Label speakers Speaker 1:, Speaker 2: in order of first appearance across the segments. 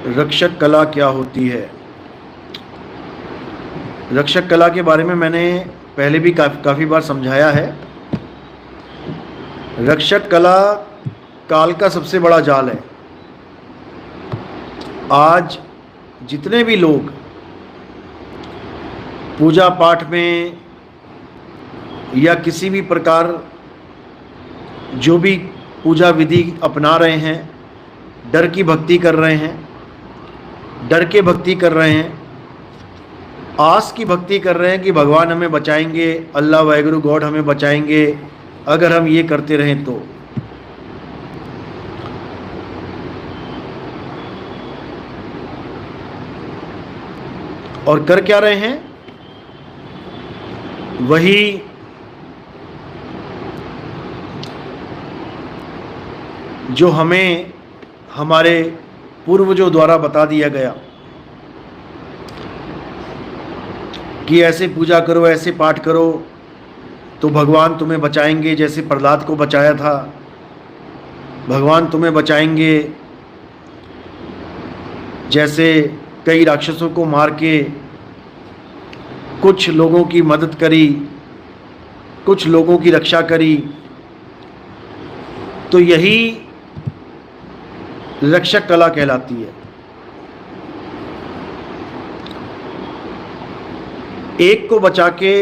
Speaker 1: रक्षक कला क्या होती है? रक्षक कला के बारे में मैंने पहले भी काफ़ी बार समझाया है। रक्षक कला काल का सबसे बड़ा जाल है। आज जितने भी लोग पूजा पाठ में या किसी भी प्रकार जो भी पूजा विधि अपना रहे हैं, डर की भक्ति कर रहे हैं, डर के भक्ति कर रहे हैं, आस की भक्ति कर रहे हैं कि भगवान हमें बचाएंगे, अल्लाह वाहिगुरु गॉड हमें बचाएंगे अगर हम ये करते रहें तो। और कर क्या रहे हैं? वही जो हमें हमारे पूर्वजों द्वारा बता दिया गया कि ऐसे पूजा करो, ऐसे पाठ करो तो भगवान तुम्हें बचाएंगे। जैसे प्रहलाद को बचाया था, भगवान तुम्हें बचाएंगे। जैसे कई राक्षसों को मार के कुछ लोगों की मदद करी, कुछ लोगों की रक्षा करी, तो यही रक्षक कला कहलाती है। एक को बचा के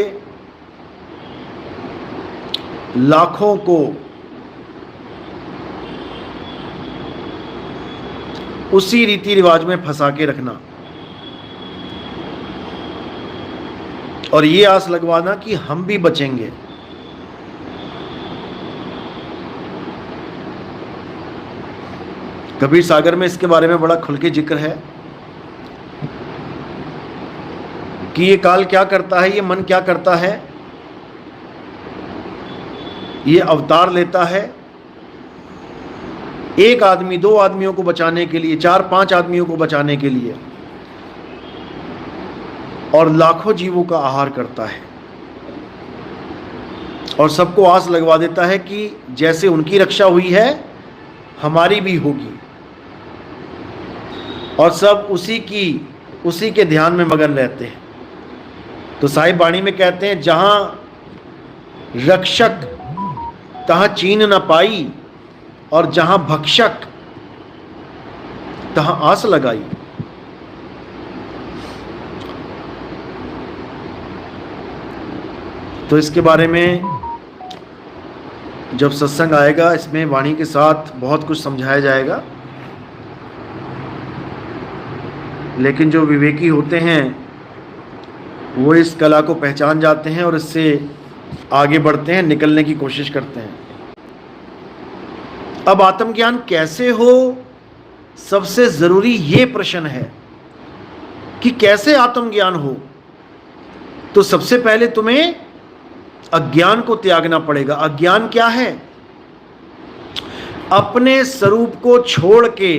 Speaker 1: लाखों को उसी रीति रिवाज में फंसा के रखना और ये आस लगवाना कि हम भी बचेंगे। कबीर सागर में इसके बारे में बड़ा खुल के जिक्र है कि ये काल क्या करता है, ये मन क्या करता है। ये अवतार लेता है एक आदमी, दो आदमियों को बचाने के लिए, चार पांच आदमियों को बचाने के लिए, और लाखों जीवों का आहार करता है और सबको आस लगवा देता है कि जैसे उनकी रक्षा हुई है हमारी भी होगी, और सब उसी के ध्यान में मगन रहते हैं। तो साहिब वाणी में कहते हैं, जहां रक्षक तहां चीन न पाई, और जहां भक्षक तहां आस लगाई। तो इसके बारे में जब सत्संग आएगा, इसमें वाणी के साथ बहुत कुछ समझाया जाएगा। लेकिन जो विवेकी होते हैं वो इस कला को पहचान जाते हैं और इससे आगे बढ़ते हैं, निकलने की कोशिश करते हैं। अब आत्मज्ञान कैसे हो, सबसे ज़रूरी ये प्रश्न है कि कैसे आत्मज्ञान हो। तो सबसे पहले तुम्हें अज्ञान को त्यागना पड़ेगा। अज्ञान क्या है? अपने स्वरूप को छोड़ के,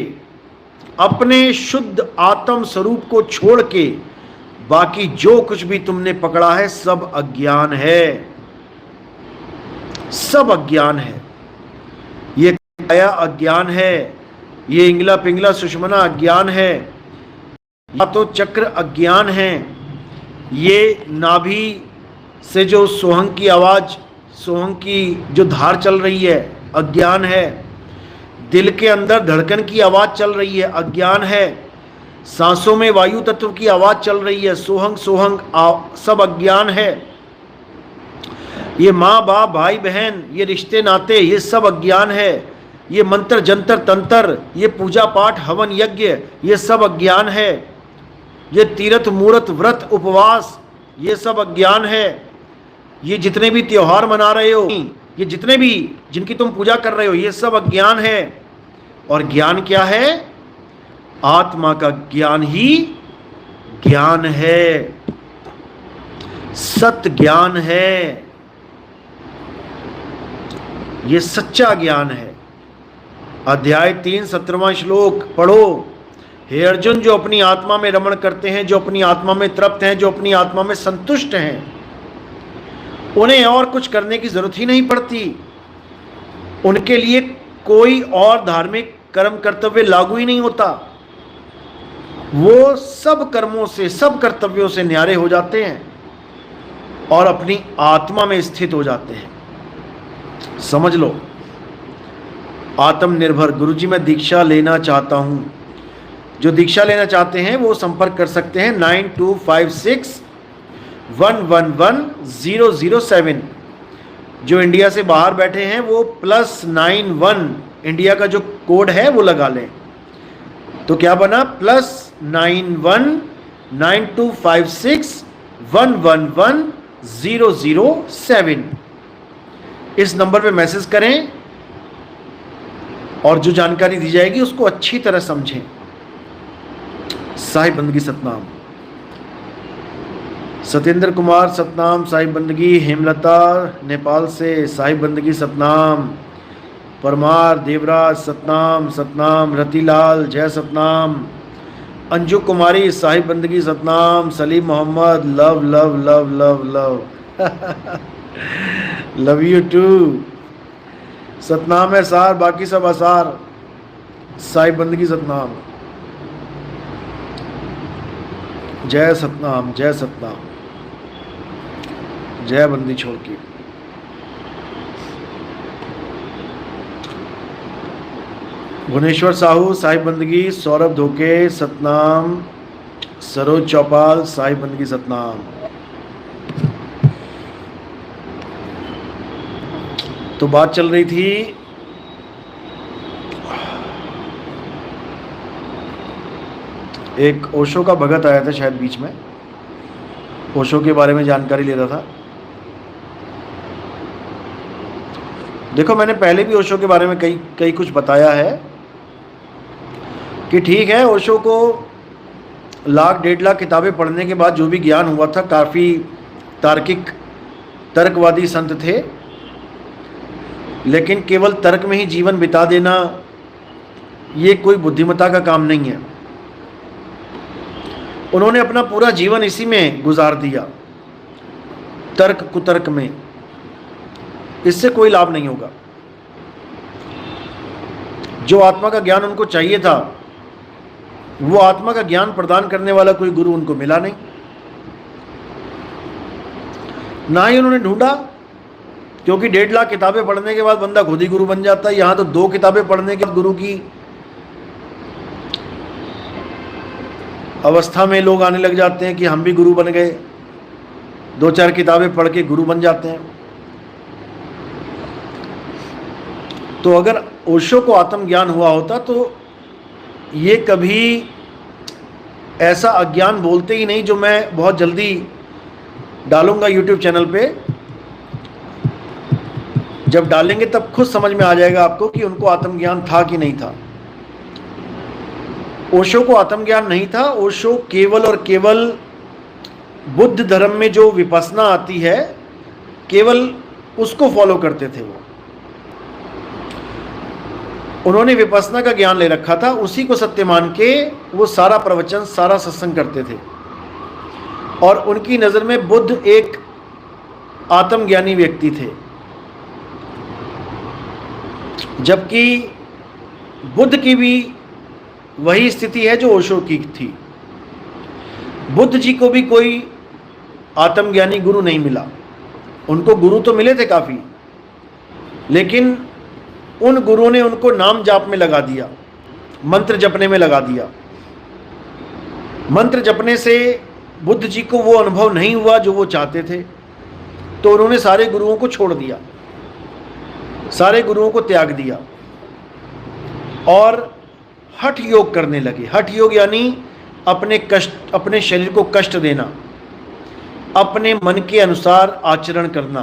Speaker 1: अपने शुद्ध आत्म स्वरूप को छोड़ के बाकी जो कुछ भी तुमने पकड़ा है सब अज्ञान है, सब अज्ञान है। ये काया अज्ञान है, ये इंगला पिंगला सुषमना अज्ञान है, या तो चक्र अज्ञान है, ये नाभि से जो सोहंग की आवाज, सोहंग की जो धार चल रही है अज्ञान है, दिल के अंदर धड़कन की आवाज चल रही है अज्ञान है, सांसों में वायु तत्व की आवाज चल रही है सोहंग सोहंग, सब अज्ञान है। ये माँ बाप भाई बहन, ये रिश्ते नाते, ये सब अज्ञान है। ये मंत्र जंतर तंत्र, ये पूजा पाठ हवन यज्ञ, ये सब अज्ञान है। ये तीर्थ मूर्त व्रत उपवास, ये सब अज्ञान है। ये जितने भी त्योहार मना रहे हो, ये जितने भी जिनकी तुम पूजा कर रहे हो, ये सब अज्ञान है। और ज्ञान क्या है? आत्मा का ज्ञान ही ज्ञान है, सत्य ज्ञान है, ये सच्चा ज्ञान है। अध्याय 3 17वां श्लोक पढ़ो। हे अर्जुन, जो अपनी आत्मा में रमण करते हैं, जो अपनी आत्मा में तृप्त हैं, जो अपनी आत्मा में संतुष्ट हैं, उन्हें और कुछ करने की जरूरत ही नहीं पड़ती। उनके लिए कोई और धार्मिक कर्म कर्तव्य लागू ही नहीं होता। वो सब कर्मों से, सब कर्तव्यों से न्यारे हो जाते हैं और अपनी आत्मा में स्थित हो जाते हैं। समझ लो, आत्मनिर्भर। गुरुजी मैं दीक्षा लेना चाहता हूं। जो दीक्षा लेना चाहते हैं वो संपर्क कर सकते हैं 9256111007। जो इंडिया से बाहर बैठे हैं वो +91 इंडिया का जो कोड है वो लगा लें। तो क्या बना? +919256111007। इस नंबर पे मैसेज करें और जो जानकारी दी जाएगी उसको अच्छी तरह समझें। साहिब बंदगी सतनाम। सत्येंद्र कुमार सतनाम, साहिब बंदगी। हेमलता नेपाल से साहिब बंदगी सतनाम। परमार देवराज सतनाम सतनाम। रतिलाल जय Satnam. Anju Kumari Sahib Bandgi Satnam. Salim Mohammad love love love love love love you too. Satnam है सार, बाकी सब आसार। साहिब बंदगी सतनाम। जय सतनाम जय सतनाम। जय बंदी छोड़ की। भुवनेश्वर साहू साहिब बंदगी। सौरभ धोके सतनाम। सरोज चौपाल साहिब बंदगी सतनाम। तो बात चल रही थी एक ओशो का भगत आया था शायद बीच में, ओशो के बारे में जानकारी ले रहा था। देखो मैंने पहले भी ओशो के बारे में कई कुछ बताया है कि ठीक है, ओशो को 1,00,000-1,50,000 किताबें पढ़ने के बाद जो भी ज्ञान हुआ था, काफ़ी तार्किक तर्कवादी संत थे, लेकिन केवल तर्क में ही जीवन बिता देना ये कोई बुद्धिमत्ता का काम नहीं है। उन्होंने अपना पूरा जीवन इसी में गुजार दिया, तर्क कुतर्क में। इससे कोई लाभ नहीं होगा। जो आत्मा का ज्ञान उनको चाहिए था, वो आत्मा का ज्ञान प्रदान करने वाला कोई गुरु उनको मिला नहीं, ना ही उन्होंने ढूंढा, क्योंकि 1,50,000 किताबें पढ़ने के बाद बंदा खुद ही गुरु बन जाता है। यहां तो 2 किताबें पढ़ने के बाद गुरु की अवस्था में लोग आने लग जाते हैं कि हम भी गुरु बन गए। 2-4 किताबें पढ़ के गुरु बन जाते हैं। तो अगर ओशो को आत्मज्ञान हुआ होता तो ये कभी ऐसा अज्ञान बोलते ही नहीं, जो मैं बहुत जल्दी डालूंगा यूट्यूब चैनल पे। जब डालेंगे तब खुद समझ में आ जाएगा आपको कि उनको आत्मज्ञान था कि नहीं था। ओशो को आत्मज्ञान नहीं था। ओशो केवल और केवल बुद्ध धर्म में जो विपस्सना आती है, केवल उसको फॉलो करते थे। वो उन्होंने विपस्सना का ज्ञान ले रखा था, उसी को सत्य मान के वो सारा प्रवचन, सारा सत्संग करते थे। और उनकी नज़र में बुद्ध एक आत्मज्ञानी व्यक्ति थे, जबकि बुद्ध की भी वही स्थिति है जो ओशो की थी। बुद्ध जी को भी कोई आत्मज्ञानी गुरु नहीं मिला। उनको गुरु तो मिले थे काफ़ी, लेकिन उन गुरुओं ने उनको नाम जाप में लगा दिया, मंत्र जपने में लगा दिया। मंत्र जपने से बुद्ध जी को वो अनुभव नहीं हुआ जो वो चाहते थे, तो उन्होंने सारे गुरुओं को छोड़ दिया, सारे गुरुओं को त्याग दिया और हठ योग करने लगे। हठ योग यानी अपने शरीर को कष्ट देना, अपने मन के अनुसार आचरण करना।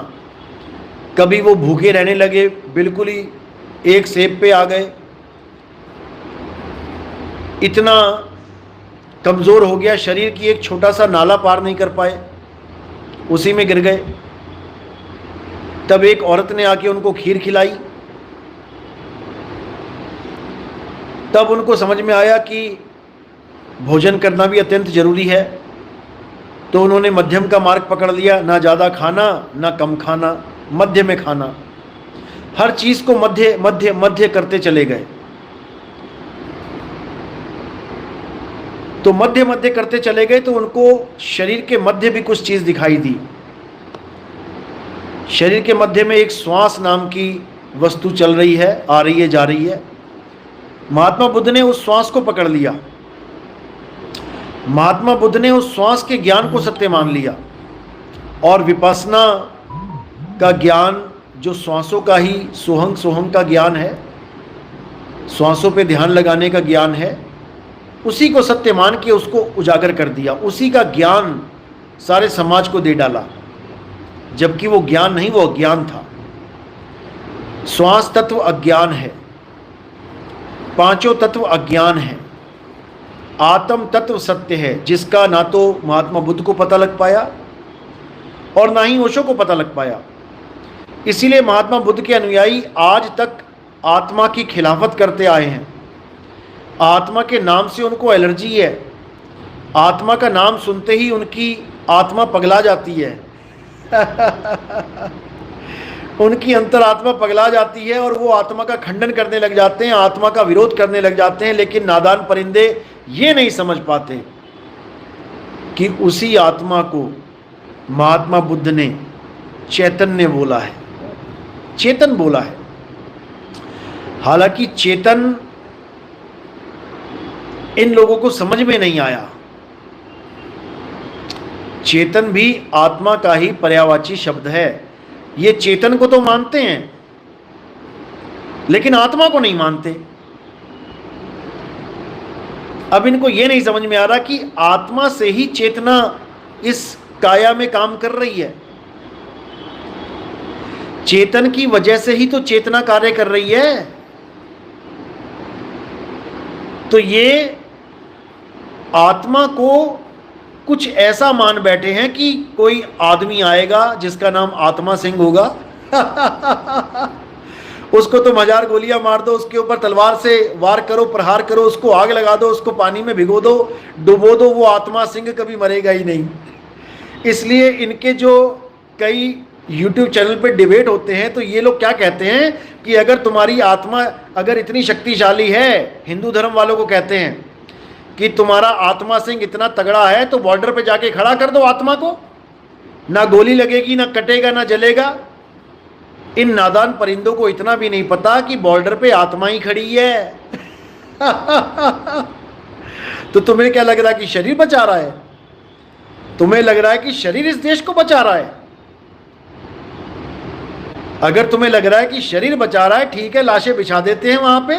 Speaker 1: कभी वो भूखे रहने लगे, बिल्कुल ही एक सेब पे आ गए, इतना कमज़ोर हो गया शरीर की एक छोटा सा नाला पार नहीं कर पाए, उसी में गिर गए। तब एक औरत ने आके उनको खीर खिलाई। तब उनको समझ में आया कि भोजन करना भी अत्यंत जरूरी है। तो उन्होंने मध्यम का मार्ग पकड़ लिया, ना ज़्यादा खाना ना कम खाना, मध्य में खाना। हर चीज़ को मध्य मध्य मध्य करते चले गए। तो मध्य मध्य करते चले गए तो उनको शरीर के मध्य भी कुछ चीज दिखाई दी। शरीर के मध्य में एक श्वास नाम की वस्तु चल रही है, आ रही है, जा रही है। महात्मा बुद्ध ने उस श्वास को पकड़ लिया। महात्मा बुद्ध ने उस श्वास के ज्ञान को सत्य मान लिया और विपश्यना का ज्ञान, जो श्वासों का ही सोहंग सोहंग का ज्ञान है, श्वासों पे ध्यान लगाने का ज्ञान है, उसी को सत्य मान के उसको उजागर कर दिया। उसी का ज्ञान सारे समाज को दे डाला, जबकि वो ज्ञान नहीं, वो अज्ञान था। श्वास तत्व अज्ञान है, पांचों तत्व अज्ञान है, आत्म तत्व सत्य है, जिसका ना तो महात्मा बुद्ध को पता लग पाया और ना ही ओशो को पता लग पाया। इसीलिए महात्मा बुद्ध के अनुयायी आज तक आत्मा की खिलाफत करते आए हैं। आत्मा के नाम से उनको एलर्जी है। आत्मा का नाम सुनते ही उनकी आत्मा पगला जाती है उनकी अंतरात्मा पगला जाती है और वो आत्मा का खंडन करने लग जाते हैं, आत्मा का विरोध करने लग जाते हैं। लेकिन नादान परिंदे ये नहीं समझ पाते कि उसी आत्मा को महात्मा बुद्ध ने चैतन्य बोला है, चेतन बोला है। हालांकि चेतन इन लोगों को समझ में नहीं आया। चेतन भी आत्मा का ही पर्यायवाची शब्द है। ये चेतन को तो मानते हैं लेकिन आत्मा को नहीं मानते। अब इनको यह नहीं समझ में आ रहा कि आत्मा से ही चेतना इस काया में काम कर रही है। चेतन की वजह से ही तो चेतना कार्य कर रही है। तो ये आत्मा को कुछ ऐसा मान बैठे हैं कि कोई आदमी आएगा जिसका नाम आत्मा सिंह होगा उसको तुम 1000 गोलियां मार दो, उसके ऊपर तलवार से वार करो, प्रहार करो, उसको आग लगा दो, उसको पानी में भिगो दो, डुबो दो, वो आत्मा सिंह कभी मरेगा ही नहीं। इसलिए इनके जो कई YouTube चैनल पे डिबेट होते हैं तो ये लोग क्या कहते हैं कि अगर तुम्हारी आत्मा अगर इतनी शक्तिशाली है, हिंदू धर्म वालों को कहते हैं कि तुम्हारा आत्मा सिंह इतना तगड़ा है तो बॉर्डर पे जाके खड़ा कर दो आत्मा को, ना गोली लगेगी, ना कटेगा, ना जलेगा। इन नादान परिंदों को इतना भी नहीं पता कि बॉर्डर पे आत्मा ही खड़ी है तो तुम्हें क्या लग रहा है कि शरीर बचा रहा है? तुम्हें लग रहा है कि शरीर इस देश को बचा रहा है? अगर तुम्हें लग रहा है कि शरीर बचा रहा है, ठीक है, लाशें बिछा देते हैं वहां पे,